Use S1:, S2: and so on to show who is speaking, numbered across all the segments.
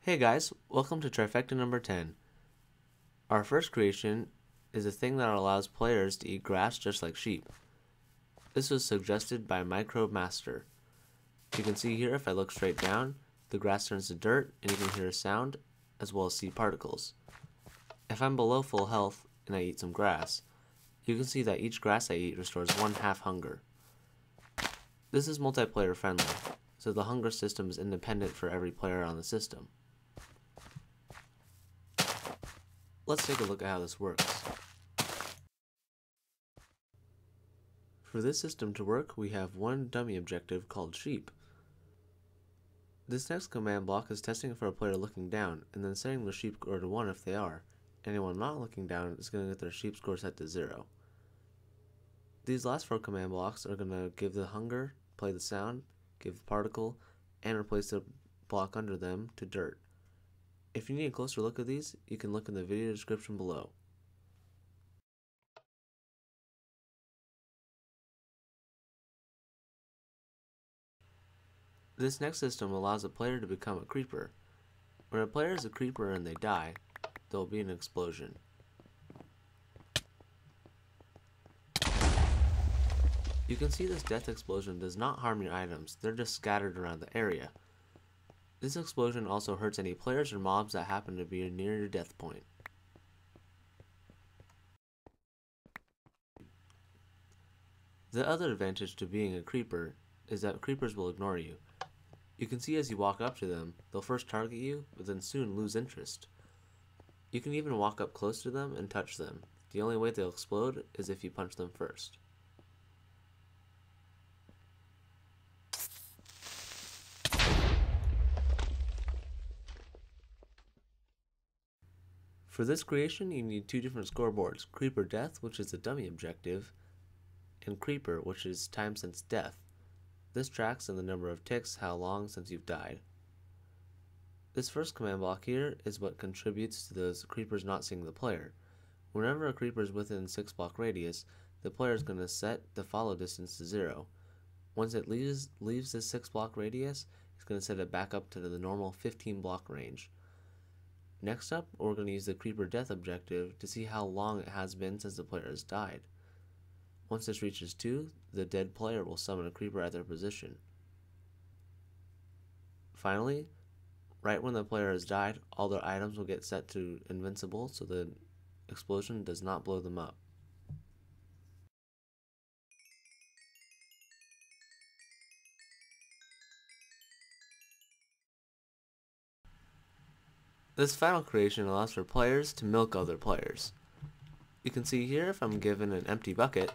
S1: Hey guys, welcome to Trifecta number 10. Our first creation is a thing that allows players to eat grass just like sheep. This was suggested by MicroMaster. You can see here if I look straight down, the grass turns to dirt and you can hear a sound as well as see particles. If I'm below full health and I eat some grass, you can see that each grass I eat restores 1/2 hunger. This is multiplayer friendly, so the hunger system is independent for every player on the system. Let's take a look at how this works. For this system to work, we have one dummy objective called sheep. This next command block is testing for a player looking down, and then setting the sheep score to 1 if they are. Anyone not looking down is going to get their sheep score set to 0. These last 4 command blocks are going to give the hunger, play the sound, give the particle, and replace the block under them to dirt. If you need a closer look at these, you can look in the video description below. This next system allows a player to become a creeper. When a player is a creeper and they die, there will be an explosion. You can see this death explosion does not harm your items, they're just scattered around the area. This explosion also hurts any players or mobs that happen to be near your death point. The other advantage to being a creeper is that creepers will ignore you. You can see as you walk up to them, they'll first target you, but then soon lose interest. You can even walk up close to them and touch them. The only way they'll explode is if you punch them first. For this creation, you need 2 different scoreboards, Creeper Death, which is the dummy objective, and Creeper, which is time since death. This tracks in the number of ticks how long since you've died. This first command block here is what contributes to those creepers not seeing the player. Whenever a creeper is within 6 block radius, the player is going to set the follow distance to 0. Once it leaves the 6 block radius, it's going to set it back up to the normal 15 block range. Next up, we're going to use the Creeper Death objective to see how long it has been since the player has died. Once this reaches 2, the dead player will summon a creeper at their position. Finally, right when the player has died, all their items will get set to invincible so the explosion does not blow them up. This final creation allows for players to milk other players. You can see here if I'm given an empty bucket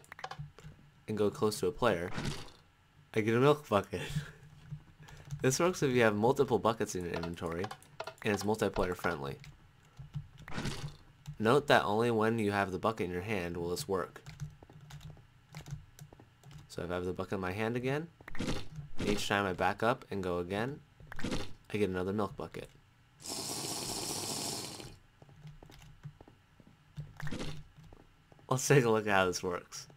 S1: and go close to a player, I get a milk bucket. This works if you have multiple buckets in your inventory and it's multiplayer friendly. Note that only when you have the bucket in your hand will this work. So if I have the bucket in my hand again, each time I back up and go again, I get another milk bucket. Let's take a look at how this works.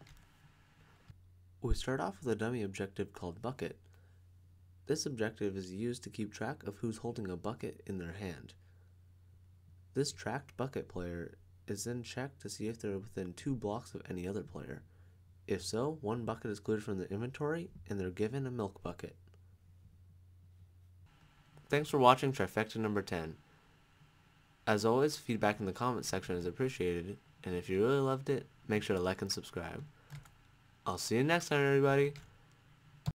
S1: We start off with a dummy objective called Bucket. This objective is used to keep track of who's holding a bucket in their hand. This tracked bucket player is then checked to see if they're within 2 blocks of any other player. If so, 1 bucket is cleared from the inventory and they're given a milk bucket. Thanks for watching Trifecta number 10. As always, feedback in the comments section is appreciated, and if you really loved it, make sure to like and subscribe. I'll see you next time, everybody.